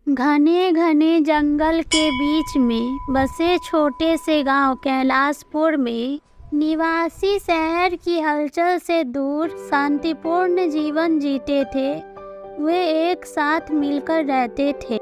घने घने जंगल के बीच में बसे छोटे से गांव कैलाशपुर में निवासी शहर की हलचल से दूर शांतिपूर्ण जीवन जीते थे। वे एक साथ मिलकर रहते थे,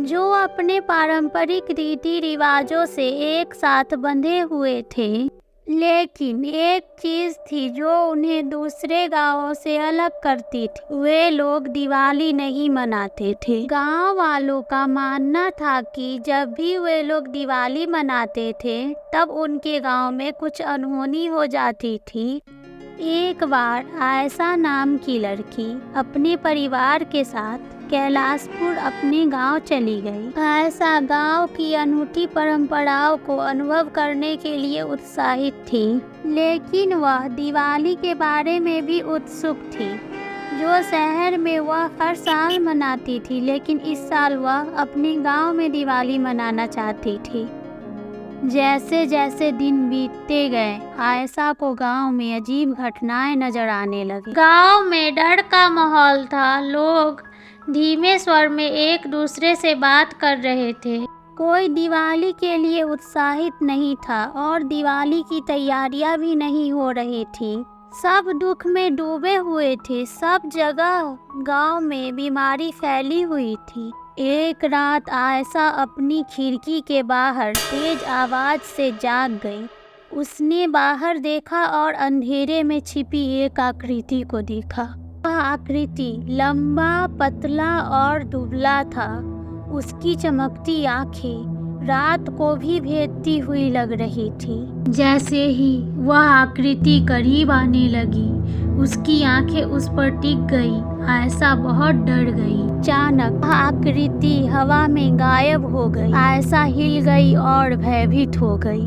जो अपने पारंपरिक रीति रिवाजों से एक साथ बंधे हुए थे। लेकिन एक चीज थी जो उन्हें दूसरे गांवों से अलग करती थी। वे लोग दिवाली नहीं मनाते थे। गांव वालों का मानना था कि जब भी वे लोग दिवाली मनाते थे तब उनके गांव में कुछ अनहोनी हो जाती थी। एक बार आयशा नाम की लड़की अपने परिवार के साथ कैलाशपुर अपने गांव चली गई। आयशा गांव की अनूठी परंपराओं को अनुभव करने के लिए उत्साहित थी, लेकिन वह दिवाली के बारे में भी उत्सुक थी, जो शहर में वह हर साल मनाती थी। लेकिन इस साल वह अपने गांव में दिवाली मनाना चाहती थी। जैसे जैसे दिन बीतते गए, आयशा को गांव में अजीब घटनाएं नजर आने लगी। गांव में डर का माहौल था। लोग धीमे स्वर में एक दूसरे से बात कर रहे थे। कोई दिवाली के लिए उत्साहित नहीं था और दिवाली की तैयारियां भी नहीं हो रही थी। सब दुख में डूबे हुए थे। सब जगह गांव में बीमारी फैली हुई थी। एक रात आयशा अपनी खिड़की के बाहर तेज आवाज से जाग गई। उसने बाहर देखा और अंधेरे में छिपी एक आकृति को देखा। वह आकृति लंबा, पतला और दुबला था। उसकी चमकती आंखें रात को भी भेदती हुई लग रही थी। जैसे ही वह आकृति करीब आने लगी, उसकी आंखें उस पर टिक गई। आयशा बहुत डर गई। अचानक आकृति हवा में गायब हो गई। आयशा हिल गई और भयभीत हो गई।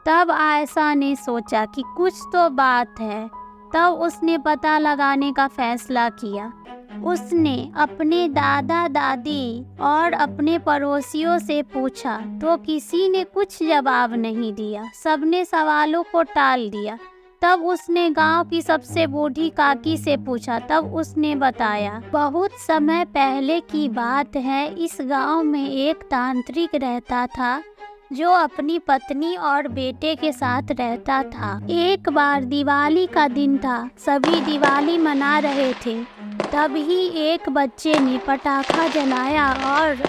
तब आयशा ने सोचा कि कुछ तो बात है। तब उसने पता लगाने का फैसला किया। उसने अपने दादा दादी और अपने पड़ोसियों से पूछा तो किसी ने कुछ जवाब नहीं दिया। सबने सवालों को टाल दिया। तब उसने गांव की सबसे बूढ़ी काकी से पूछा। तब उसने बताया, बहुत समय पहले की बात है। इस गांव में एक तांत्रिक रहता था जो अपनी पत्नी और बेटे के साथ रहता था। एक बार दिवाली का दिन था। सभी दिवाली मना रहे थे। तभी एक बच्चे ने पटाखा जलाया और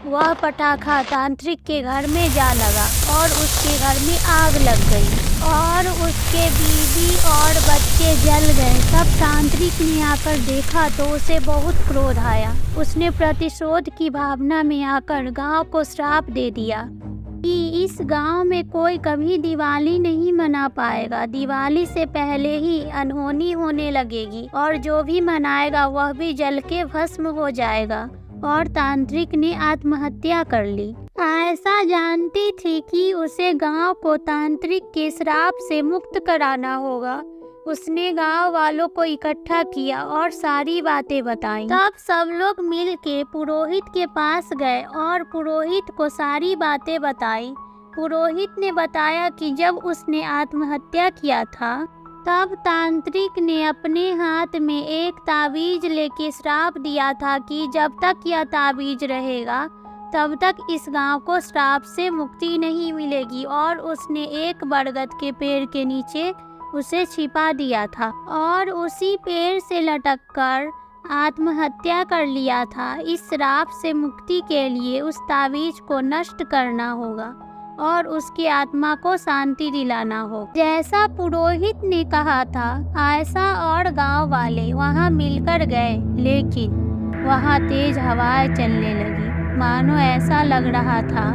वह पटाखा तांत्रिक के घर में जा लगा और उसके घर में आग लग गई और उसके बीवी और बच्चे जल गए। तब तांत्रिक ने आकर देखा तो उसे बहुत क्रोध आया। उसने प्रतिशोध की भावना में आकर गांव को श्राप दे दिया कि इस गांव में कोई कभी दिवाली नहीं मना पाएगा। दिवाली से पहले ही अनहोनी होने लगेगी और जो भी मनाएगा वह भी जल के भस्म हो जाएगा। और तांत्रिक ने आत्महत्या कर ली। आयशा जानती थी कि उसे गांव को तांत्रिक के श्राप से मुक्त कराना होगा। उसने गांव वालों को इकट्ठा किया और सारी बातें बताई। तब सब लोग मिलके पुरोहित के पास गए और पुरोहित को सारी बातें बताई। पुरोहित ने बताया कि जब उसने आत्महत्या किया था तब तांत्रिक ने अपने हाथ में एक ताबीज लेके श्राप दिया था कि जब तक यह ताबीज रहेगा तब तक इस गांव को श्राप से मुक्ति नहीं मिलेगी। और उसने एक बरगद के पेड़ के नीचे उसे छिपा दिया था और उसी पेड़ से लटककर आत्महत्या कर लिया था। इस श्राप से मुक्ति के लिए उस ताबीज को नष्ट करना होगा और उसकी आत्मा को शांति दिलाना हो। जैसा पुरोहित ने कहा था, आयशा और गांव वाले वहां मिलकर गए। लेकिन वहां तेज हवाएं चलने लगी। मानो ऐसा लग रहा था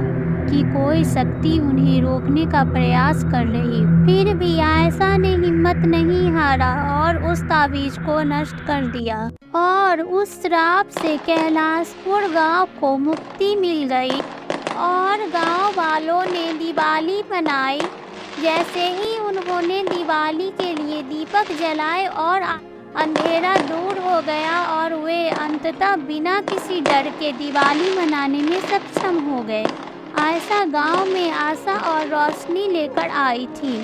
कि कोई शक्ति उन्हें रोकने का प्रयास कर रही। फिर भी आयशा ने हिम्मत नहीं हारा और उस ताबीज को नष्ट कर दिया और उस श्राप से कैलाशपुर गांव को मुक्ति मिल गई और गांव वालों ने दिवाली मनाई। जैसे ही उन्होंने दिवाली के लिए दीपक जलाए और अंधेरा दूर हो गया और वे अंततः बिना किसी डर के दिवाली मनाने में सक्षम हो गए। आयशा गांव में आशा और रोशनी लेकर आई थी।